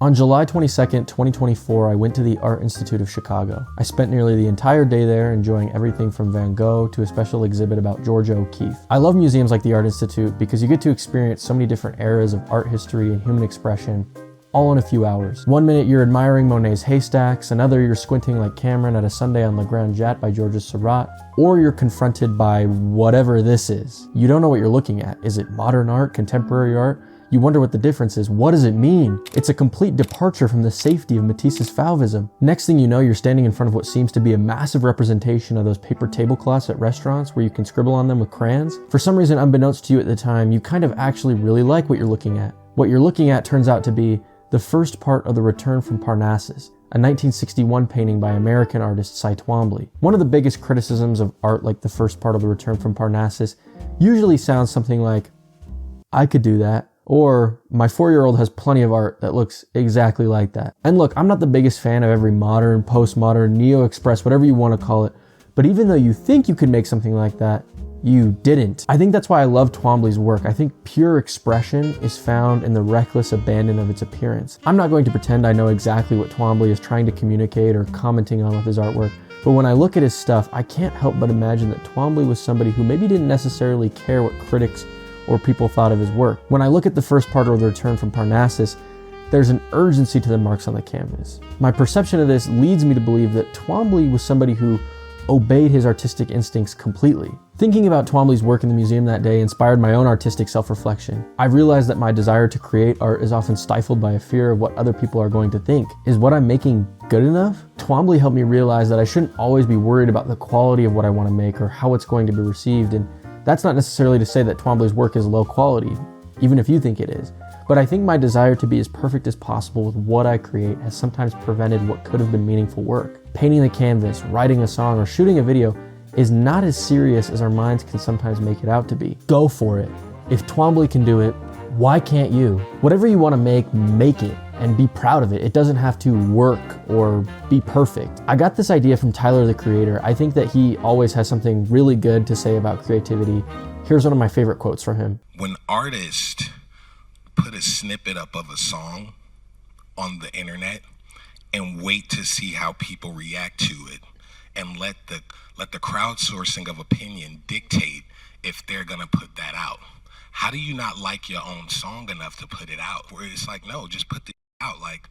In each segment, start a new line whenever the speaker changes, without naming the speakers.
On July 22nd, 2024, I went to the Art Institute of Chicago. I spent nearly the entire day there enjoying everything from Van Gogh to a special exhibit about Georgia O'Keeffe. I love museums like the Art Institute because you get to experience so many different eras of art history and human expression, all in a few hours. One minute you're admiring Monet's haystacks, another you're squinting like Cameron at a Sunday on Le Grand Jatte by Georges Seurat, or you're confronted by whatever this is. You don't know what you're looking at. Is it modern art, contemporary art? You wonder what the difference is. What does it mean? It's a complete departure from the safety of Matisse's Fauvism. Next thing you know, you're standing in front of what seems to be a massive representation of those paper tablecloths at restaurants where you can scribble on them with crayons. For some reason, unbeknownst to you at the time, you kind of actually really like what you're looking at. What you're looking at turns out to be the first part of The Return from Parnassus, a 1961 painting by American artist Twombly. One of the biggest criticisms of art like the first part of The Return from Parnassus usually sounds something like, I could do that. Or, my 4-year-old has plenty of art that looks exactly like that. And look, I'm not the biggest fan of every modern, postmodern, neo-express, whatever you want to call it, but even though you think you could make something like that, you didn't. I think that's why I love Twombly's work. I think pure expression is found in the reckless abandon of its appearance. I'm not going to pretend I know exactly what Twombly is trying to communicate or commenting on with his artwork, but when I look at his stuff, I can't help but imagine that Twombly was somebody who maybe didn't necessarily care what critics or people thought of his work. When I look at the first part of The Return from Parnassus, there's an urgency to the marks on the canvas. My perception of this leads me to believe that Twombly was somebody who obeyed his artistic instincts completely. Thinking about Twombly's work in the museum that day inspired my own artistic self-reflection. I realized that my desire to create art is often stifled by a fear of what other people are going to think. Is what I'm making good enough? Twombly helped me realize that I shouldn't always be worried about the quality of what I want to make or how it's going to be received, and that's not necessarily to say that Twombly's work is low quality, even if you think it is. But I think my desire to be as perfect as possible with what I create has sometimes prevented what could have been meaningful work. Painting the canvas, writing a song, or shooting a video is not as serious as our minds can sometimes make it out to be. Go for it. If Twombly can do it, why can't you? Whatever you want to make it. And be proud of it. It doesn't have to work or be perfect. I got this idea from Tyler, the Creator. I think that he always has something really good to say about creativity. Here's one of my favorite quotes from him.
When artists put a snippet up of a song on the internet and wait to see how people react to it and let the crowdsourcing of opinion dictate if they're gonna put that out. How do you not like your own song enough to put it out? Where it's like, no, just put the out. Like,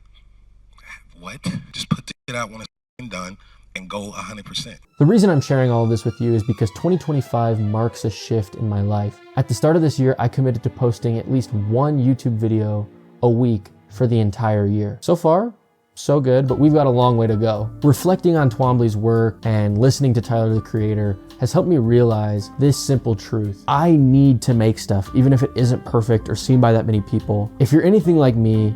what? Just put the shit out when it's done and go 100%.
The reason I'm sharing all of this with you is because 2025 marks a shift in my life. At the start of this year, I committed to posting at least one YouTube video a week for the entire year. So far, so good, but we've got a long way to go. Reflecting on Twombly's work and listening to Tyler, the Creator, has helped me realize this simple truth. I need to make stuff, even if it isn't perfect or seen by that many people. If you're anything like me,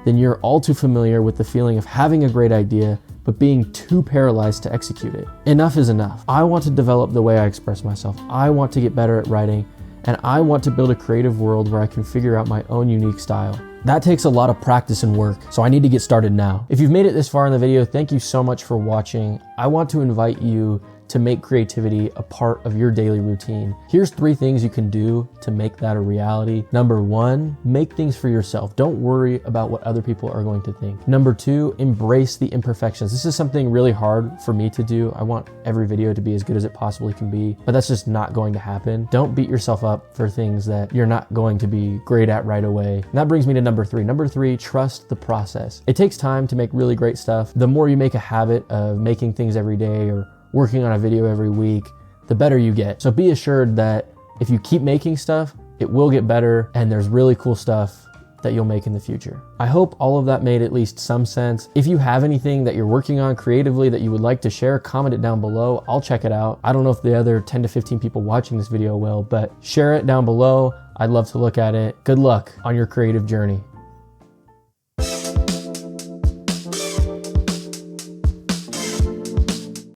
then you're all too familiar with the feeling of having a great idea, but being too paralyzed to execute it. Enough is enough. I want to develop the way I express myself. I want to get better at writing, and I want to build a creative world where I can figure out my own unique style. That takes a lot of practice and work, so I need to get started now. If you've made it this far in the video, thank you so much for watching. I want to invite you to make creativity a part of your daily routine. Here's 3 things you can do to make that a reality. Number 1, make things for yourself. Don't worry about what other people are going to think. Number 2, embrace the imperfections. This is something really hard for me to do. I want every video to be as good as it possibly can be, but that's just not going to happen. Don't beat yourself up for things that you're not going to be great at right away. And that brings me to number 3. Number 3, trust the process. It takes time to make really great stuff. The more you make a habit of making things every day or working on a video every week, the better you get. So be assured that if you keep making stuff, it will get better, and there's really cool stuff that you'll make in the future. I hope all of that made at least some sense. If you have anything that you're working on creatively that you would like to share, comment it down below. I'll check it out. I don't know if the other 10 to 15 people watching this video will, but share it down below. I'd love to look at it. Good luck on your creative journey.